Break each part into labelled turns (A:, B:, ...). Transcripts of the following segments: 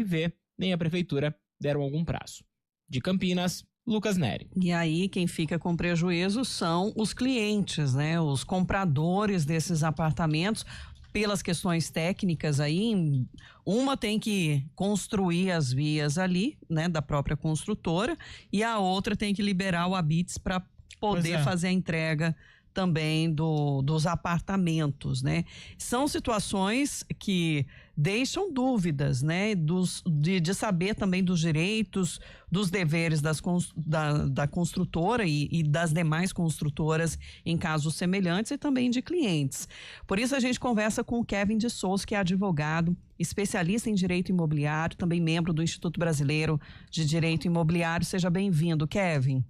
A: RV nem a prefeitura deram algum prazo. De Campinas, Lucas Neri.
B: E aí quem fica com prejuízo são os clientes, né? Os compradores desses apartamentos, pelas questões técnicas aí, uma tem que construir as vias ali, né, da própria construtora, e a outra tem que liberar o Habits para poder fazer a entrega também dos apartamentos, né? São situações que deixam dúvidas, né? De saber também dos direitos, dos deveres da construtora e das demais construtoras em casos semelhantes e também de clientes. Por isso a gente conversa com o Kevin de Souza, que é advogado, especialista em direito imobiliário, também membro do Instituto Brasileiro de Direito Imobiliário. Seja bem-vindo, Kevin.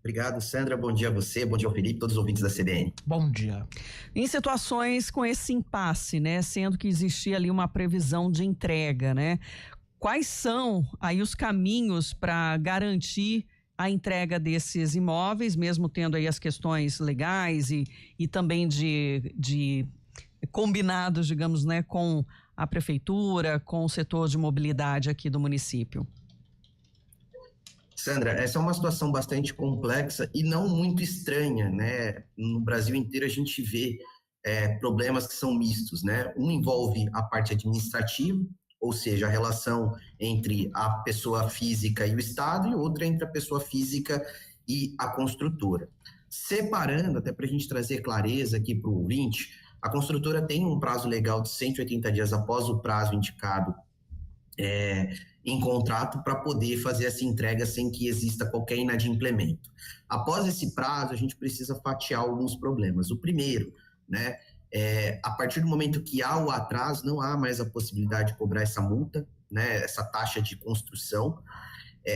C: Obrigado, Sandra. Bom dia a você, bom dia ao Felipe, todos os ouvintes da CBN.
A: Bom dia.
B: Em situações com esse impasse, né, sendo que existia ali uma previsão de entrega, né, quais são aí os caminhos para garantir a entrega desses imóveis, mesmo tendo aí as questões legais e também de combinados, digamos, né, com a prefeitura, com o setor de mobilidade aqui do município?
C: Sandra, essa é uma situação bastante complexa e não muito estranha, né? No Brasil inteiro a gente vê problemas que são mistos, né? Um envolve a parte administrativa, ou seja, a relação entre a pessoa física e o Estado, e outra entre a pessoa física e a construtora. Separando, até para a gente trazer clareza aqui para o ouvinte, a construtora tem um prazo legal de 180 dias após o prazo indicado em contrato para poder fazer essa entrega sem que exista qualquer inadimplemento. Após esse prazo, a gente precisa fatiar alguns problemas. O primeiro, né, a partir do momento que há o atraso, não há mais a possibilidade de cobrar essa multa, né, essa taxa de construção,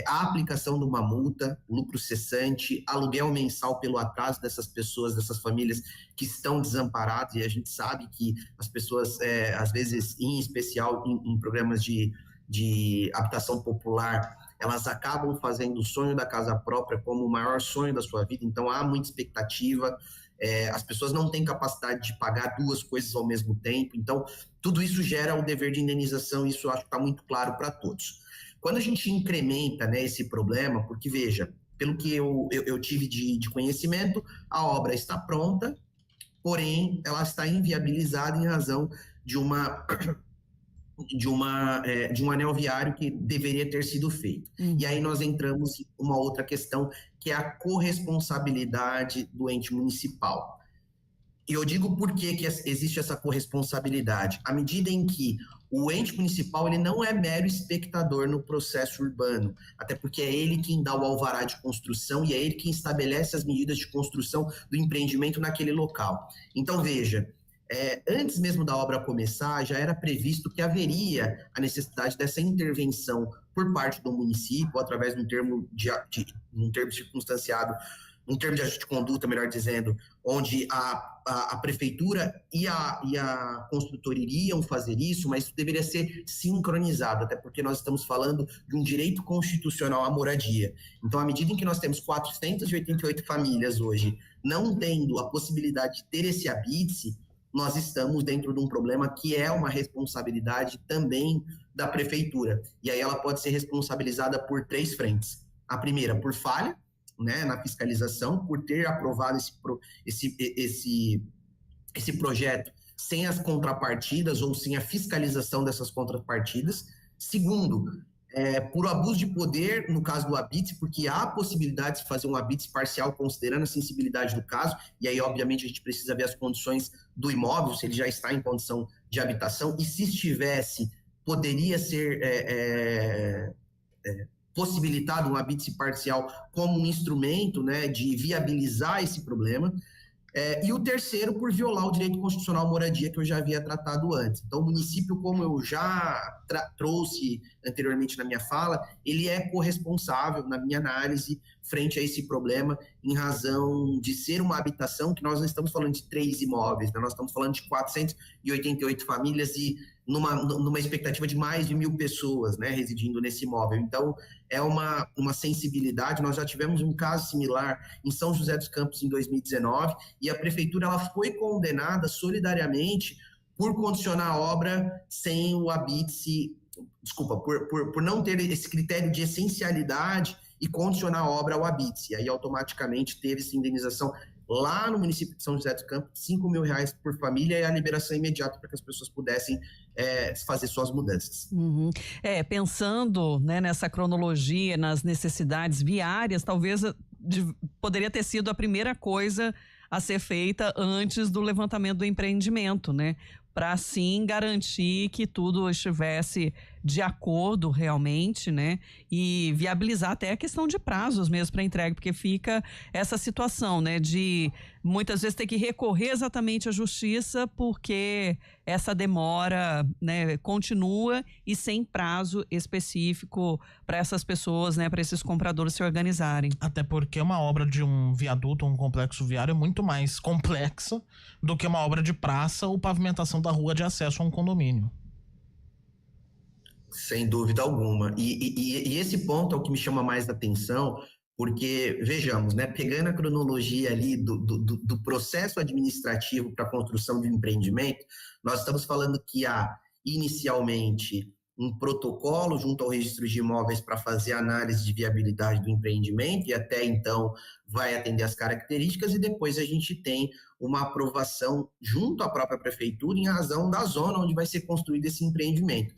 C: a aplicação de uma multa, lucro cessante, aluguel mensal pelo atraso dessas pessoas, dessas famílias que estão desamparadas, e a gente sabe que as pessoas, às vezes, em especial em programas de habitação popular, elas acabam fazendo o sonho da casa própria como o maior sonho da sua vida, então há muita expectativa, as pessoas não têm capacidade de pagar duas coisas ao mesmo tempo, então tudo isso gera o dever de indenização, e isso eu acho que está muito claro para todos. Quando a gente incrementa, né, esse problema, porque veja, pelo que eu tive de conhecimento, a obra está pronta, porém ela está inviabilizada em razão de um anel viário que deveria ter sido feito. E aí nós entramos em uma outra questão, que é a corresponsabilidade do ente municipal. E eu digo por que existe essa corresponsabilidade. À medida em que o ente municipal ele não é mero espectador no processo urbano, até porque é ele quem dá o alvará de construção e é ele quem estabelece as medidas de construção do empreendimento naquele local. Então, veja, antes mesmo da obra começar, já era previsto que haveria a necessidade dessa intervenção por parte do município, através de um termo circunstanciado, um termo de ajuste de conduta, melhor dizendo, onde a prefeitura e a construtora iriam fazer isso, mas isso deveria ser sincronizado, até porque nós estamos falando de um direito constitucional à moradia. Então, à medida em que nós temos 488 famílias hoje não tendo a possibilidade de ter esse habite, nós estamos dentro de um problema que é uma responsabilidade também da prefeitura. E aí ela pode ser responsabilizada por 3 frentes. A primeira, por falha, né, na fiscalização, por ter aprovado esse projeto sem as contrapartidas ou sem a fiscalização dessas contrapartidas. Segundo, por abuso de poder, no caso do habite, porque há a possibilidade de fazer um habite parcial considerando a sensibilidade do caso, e aí obviamente a gente precisa ver as condições do imóvel, se ele já está em condição de habitação, e se estivesse, poderia ser possibilitado um habite parcial como um instrumento, né, de viabilizar esse problema. E o terceiro, por violar o direito constitucional à moradia, que eu já havia tratado antes. Então, o município, como eu já trouxe anteriormente na minha fala, ele é corresponsável, na minha análise, frente a esse problema, em razão de ser uma habitação que nós não estamos falando de 3 imóveis, né? Nós estamos falando de 488 famílias e numa expectativa de mais de 1.000 pessoas, né, residindo nesse imóvel. Então, é uma sensibilidade. Nós já tivemos um caso similar em São José dos Campos em 2019, e a prefeitura ela foi condenada solidariamente por condicionar a obra sem o habite-se, desculpa, por não ter esse critério de essencialidade e condicionar a obra ao habite-se. Aí automaticamente teve essa indenização lá no município de São José dos Campos, R$5.000 por família e a liberação imediata para que as pessoas pudessem fazer suas mudanças.
B: Uhum. Pensando, né, nessa cronologia, nas necessidades viárias, talvez poderia ter sido a primeira coisa a ser feita antes do levantamento do empreendimento, né? Para assim garantir que tudo estivesse de acordo realmente, né? E viabilizar até a questão de prazos mesmo para entrega, porque fica essa situação, né? De muitas vezes ter que recorrer exatamente à justiça porque essa demora, né, continua e sem prazo específico para essas pessoas, né? Para esses compradores se organizarem.
D: Até porque uma obra de um viaduto, um complexo viário é muito mais complexa do que uma obra de praça ou pavimentação da rua de acesso a um condomínio.
C: Sem dúvida alguma. E esse ponto é o que me chama mais a atenção, porque, vejamos, né, pegando a cronologia ali do processo administrativo para a construção de um empreendimento, nós estamos falando que há, inicialmente, um protocolo junto ao registro de imóveis para fazer a análise de viabilidade do empreendimento, e até então vai atender as características, e depois a gente tem uma aprovação junto à própria prefeitura em razão da zona onde vai ser construído esse empreendimento.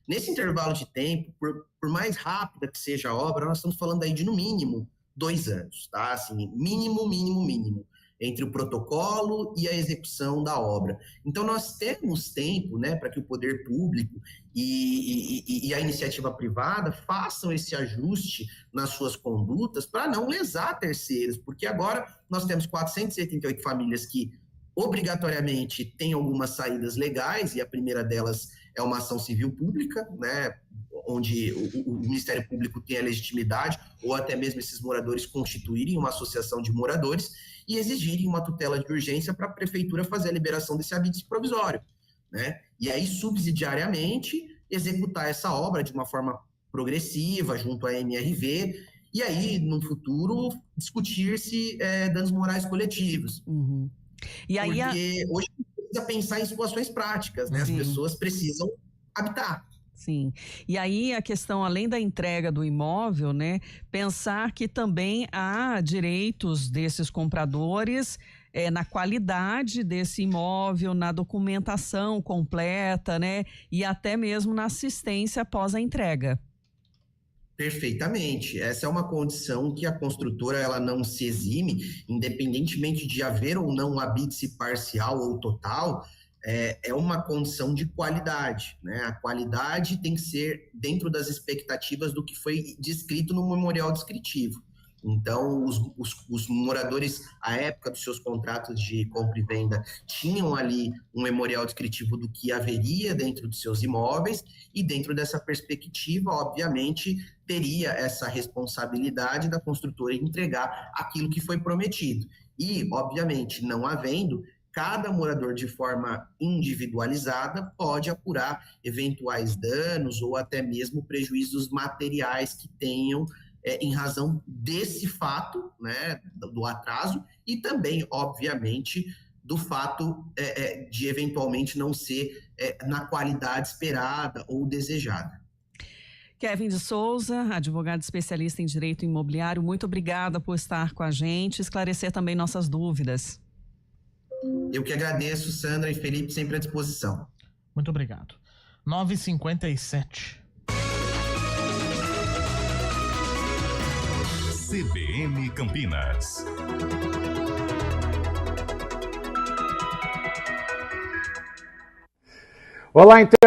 C: Nesse intervalo de tempo, por mais rápida que seja a obra, nós estamos falando aí de, no mínimo, 2 anos, tá? Assim, mínimo, entre o protocolo e a execução da obra. Então, nós temos tempo, né, para que o poder público e a iniciativa privada façam esse ajuste nas suas condutas para não lesar terceiros, porque agora nós temos 488 famílias que obrigatoriamente têm algumas saídas legais, e a primeira delas é uma ação civil pública, né, onde o Ministério Público tem a legitimidade, ou até mesmo esses moradores constituírem uma associação de moradores e exigirem uma tutela de urgência para a prefeitura fazer a liberação desse habite provisório, né? E aí, subsidiariamente, executar essa obra de uma forma progressiva, junto à MRV, e aí, no futuro, discutir-se danos morais coletivos.
B: Uhum. E aí
C: porque hoje precisa pensar em situações práticas, né? As pessoas precisam habitar.
B: Sim. E aí a questão, além da entrega do imóvel, né, pensar que também há direitos desses compradores na qualidade desse imóvel, na documentação completa, né, e até mesmo na assistência após a entrega.
C: Perfeitamente. Essa é uma condição que a construtora ela não se exime, independentemente de haver ou não um habite parcial ou total, é uma condição de qualidade, né? A qualidade tem que ser dentro das expectativas do que foi descrito no memorial descritivo. Então, os moradores, à época dos seus contratos de compra e venda, tinham ali um memorial descritivo do que haveria dentro dos seus imóveis, e dentro dessa perspectiva, obviamente, teria essa responsabilidade da construtora entregar aquilo que foi prometido. E, obviamente, não havendo, cada morador, de forma individualizada, pode apurar eventuais danos ou até mesmo prejuízos materiais que tenham em razão desse fato, né, do atraso, e também, obviamente, do fato de eventualmente não ser na qualidade esperada ou desejada.
B: Kevin de Souza, advogado especialista em direito imobiliário, muito obrigada por estar com a gente, esclarecer também nossas dúvidas.
C: Eu que agradeço, Sandra e Felipe, sempre à disposição.
D: Muito obrigado. 9h57.
E: CBN Campinas.
F: Olá, internautas.